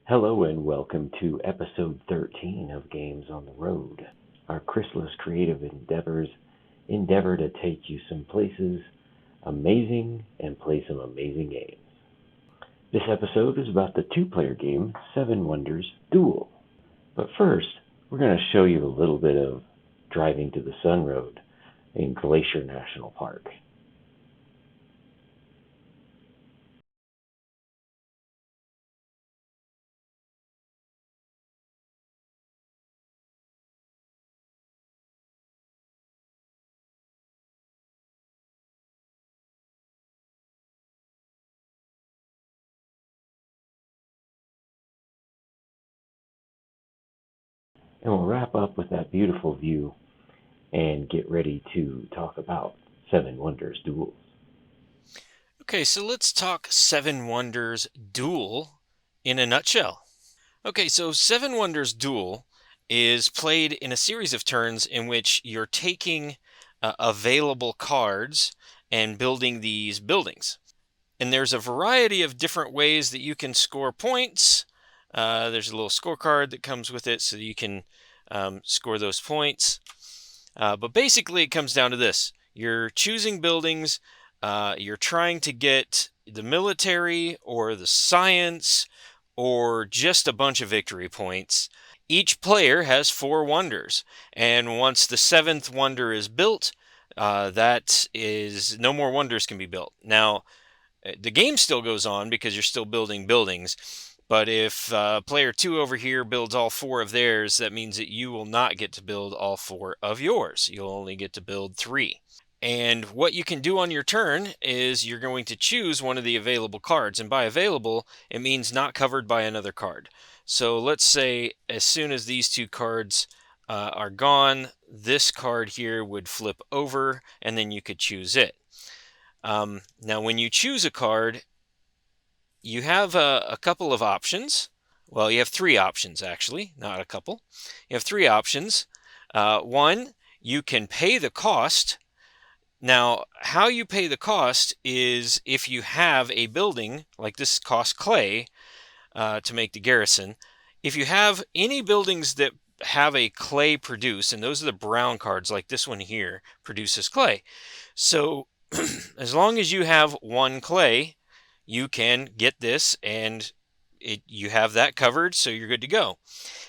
Hello and welcome to episode 13 of Games on the Road. Our Chrysalis creative endeavor to take you some places amazing and play some amazing games. This episode is about the two-player game Seven Wonders Duel. But first, we're going to show you a little bit of driving to the Sun Road in Glacier National Park. And we'll wrap up with that beautiful view and get ready to talk about Seven Wonders Duels. Okay, so let's talk Seven Wonders Duel in a nutshell. Okay, so Seven Wonders Duel is played in a series of turns in which you're taking available cards and building these buildings. And there's a variety of different ways that you can score points. There's a little scorecard that comes with it so that you can score those points. But basically, it comes down to this. You're choosing buildings. You're trying to get the military or the science or just a bunch of victory points. Each player has 4 wonders, and once the 7th wonder is built, that is no more wonders can be built. Now, the game still goes on because you're still building buildings, but if player 2 over here builds all 4 of theirs, that means that you will not get to build all 4 of yours. You'll only get to build 3. And what you can do on your turn is you're going to choose one of the available cards. And by available, it means not covered by another card. So let's say as soon as these 2 cards are gone, this card here would flip over, and then you could choose it. Now, when you choose a card, you have a couple of options. Well, you have 3 options, actually, not a couple. You have 3 options. One, you can pay the cost. Now, how you pay the cost is if you have a building, like this costs clay to make the garrison. If you have any buildings that have a clay produce, and those are the brown cards, like this one here, produces clay. So as long as you have 1 clay, you can get this, and you have that covered, so you're good to go.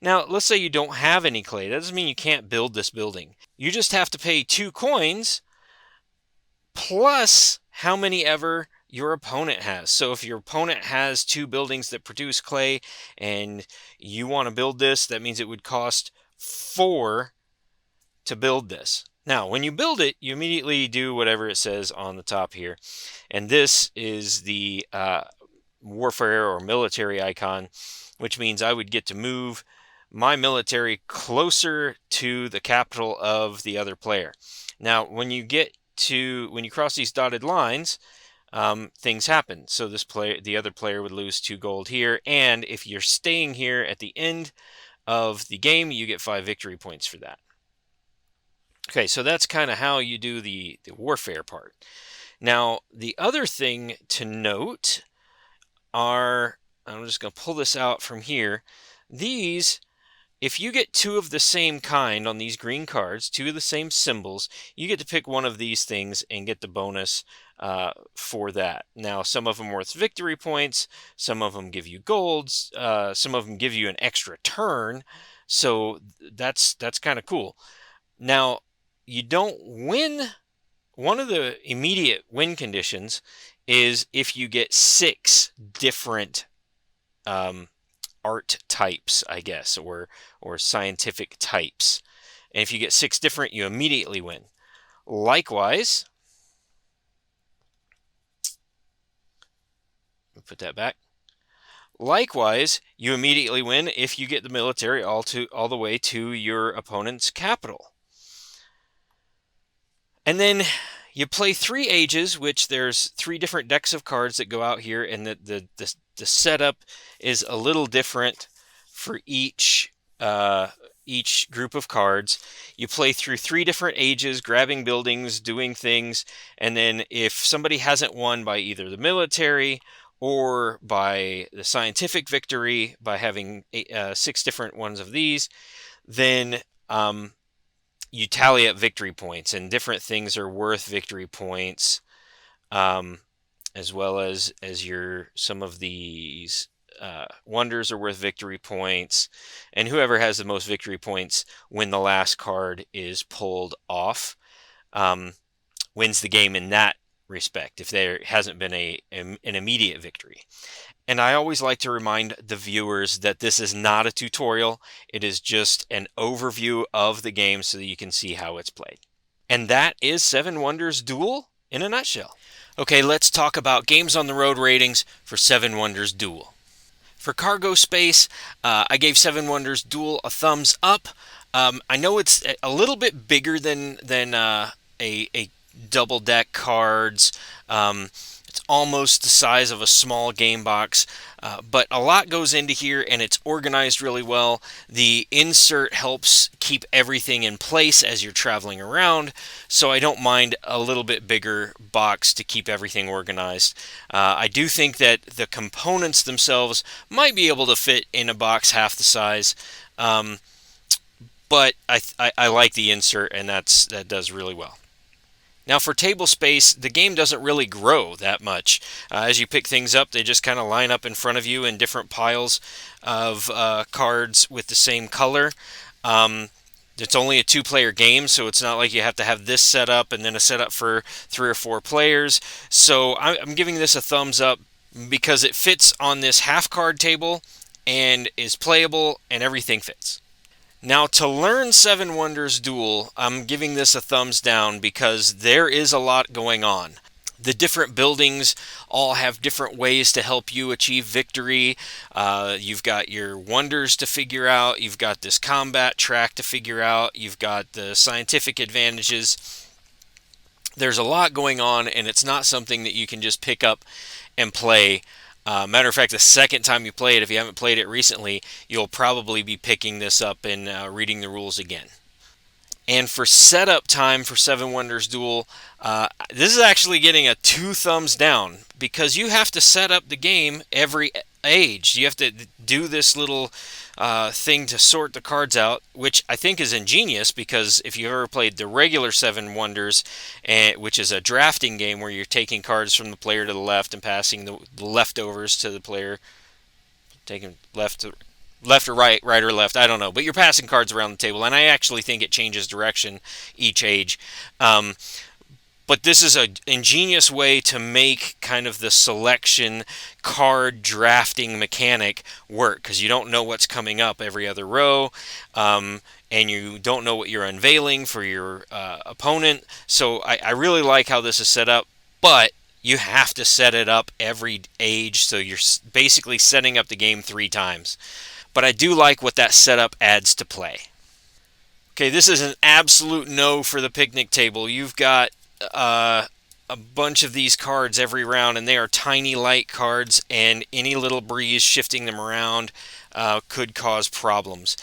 Now, let's say you don't have any clay. That doesn't mean you can't build this building. You just have to pay 2 coins plus how many ever your opponent has. So if your opponent has 2 buildings that produce clay and you want to build this, that means it would cost 4 to build this. Now, when you build it, you immediately do whatever it says on the top here. And this is the warfare or military icon, which means I would get to move my military closer to the capital of the other player. Now, when you cross these dotted lines, things happen. So the other player would lose 2 gold here, and if you're staying here at the end of the game, you get 5 victory points for that. Okay, so that's kind of how you do the warfare part. Now, the other thing to note I'm just going to pull this out from here. These, if you get 2 of the same kind on these green cards, 2 of the same symbols, you get to pick one of these things and get the bonus for that. Now, some of them are worth victory points, some of them give you golds, some of them give you an extra turn, so that's kind of cool. Now, you don't win. One of the immediate win conditions is if you get 6 different art types, I guess, or scientific types. And if you get 6 different, you immediately win. Likewise, put that back. Likewise, you immediately win if you get the military all the way to your opponent's capital. And then you play 3 ages, which there's 3 different decks of cards that go out here, and the setup is a little different for each group of cards. You play through 3 different ages, grabbing buildings, doing things, and then if somebody hasn't won by either the military or by the scientific victory, by having 6 different ones of these, then you tally up victory points, and different things are worth victory points, as well as some of these wonders are worth victory points, and whoever has the most victory points when the last card is pulled off wins the game in that respect, if there hasn't been an immediate victory. And I always like to remind the viewers that this is not a tutorial. It is just an overview of the game so that you can see how it's played. And that is 7 Wonders Duel in a nutshell. Okay, let's talk about Games on the Road ratings for 7 Wonders Duel. For cargo space, I gave 7 Wonders Duel a thumbs up. I know it's a little bit bigger than a double deck cards. It's almost the size of a small game box, but a lot goes into here, and it's organized really well. The insert helps keep everything in place as you're traveling around, so I don't mind a little bit bigger box to keep everything organized. I do think that the components themselves might be able to fit in a box half the size, but I like the insert, and that does really well. Now for table space, the game doesn't really grow that much. As you pick things up, they just kind of line up in front of you in different piles of cards with the same color. It's only a 2-player game, so it's not like you have to have this set up and then a setup for 3 or 4 players. So I'm giving this a thumbs up because it fits on this half card table and is playable and everything fits. Now, to learn 7 Wonders Duel, I'm giving this a thumbs down because there is a lot going on. The different buildings all have different ways to help you achieve victory. You've got your wonders to figure out. You've got this combat track to figure out. You've got the scientific advantages. There's a lot going on, and it's not something that you can just pick up and play. Matter of fact, the second time you play it, if you haven't played it recently, you'll probably be picking this up and reading the rules again. And for setup time for 7 Wonders Duel, this is actually getting a 2 thumbs down because you have to set up the game every age. You have to do this little thing to sort the cards out, which I think is ingenious because if you've ever played the regular 7 Wonders, which is a drafting game where you're taking cards from the player to the left and passing the leftovers to the player, taking left or right or left, I don't know, but you're passing cards around the table, and I actually think it changes direction each age. But this is an ingenious way to make kind of the selection card drafting mechanic work because you don't know what's coming up every other row, and you don't know what you're unveiling for your opponent. So I really like how this is set up, but you have to set it up every age, so you're basically setting up the game 3 times. But I do like what that setup adds to play. Okay, this is an absolute no for the picnic table. You've got a bunch of these cards every round, and they are tiny light cards, and any little breeze shifting them around could cause problems.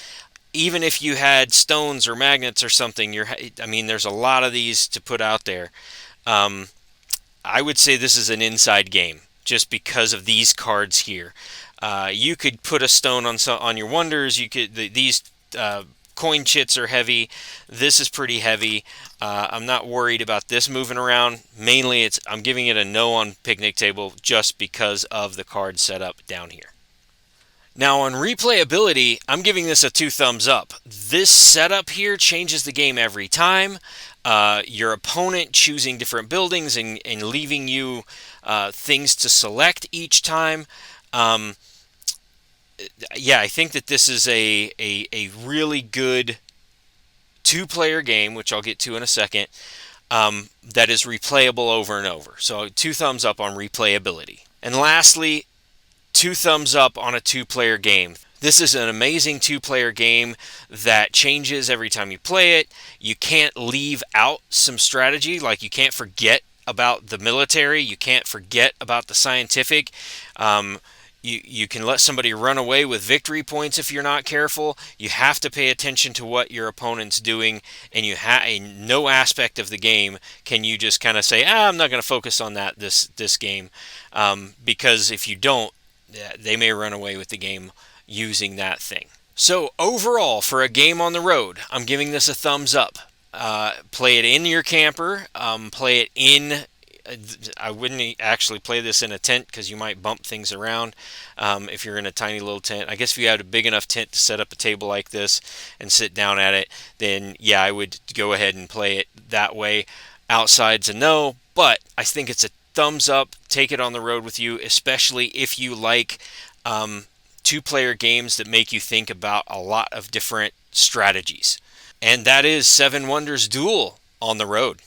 Even if you had stones or magnets or something, there's a lot of these to put out there. I would say this is an inside game just because of these cards here. You could put a stone on your wonders. These coin chits are heavy. This is pretty heavy. I'm not worried about this moving around. Mainly, I'm giving it a no on picnic table just because of the card setup down here. Now on replayability, I'm giving this a 2 thumbs up. This setup here changes the game every time. Your opponent choosing different buildings and leaving you things to select each time. Yeah, I think that this is a really good 2-player game, which I'll get to in a second, that is replayable over and over. So 2 thumbs up on replayability. And lastly, 2 thumbs up on a 2-player game. This is an amazing 2-player game that changes every time you play it. You can't leave out some strategy, like you can't forget about the military, you can't forget about the scientific. You can let somebody run away with victory points if you're not careful. You have to pay attention to what your opponent's doing, and no aspect of the game can you just kind of say, I'm not going to focus on that this game, because if you don't, they may run away with the game using that thing. So overall, for a game on the road, I'm giving this a thumbs up. Play it in your camper. Play it in. I wouldn't actually play this in a tent because you might bump things around if you're in a tiny little tent. I guess if you had a big enough tent to set up a table like this and sit down at it, then yeah, I would go ahead and play it that way. Outside's a no, but I think it's a thumbs up. Take it on the road with you, especially if you like two-player games that make you think about a lot of different strategies. And that is Seven Wonders Duel on the road.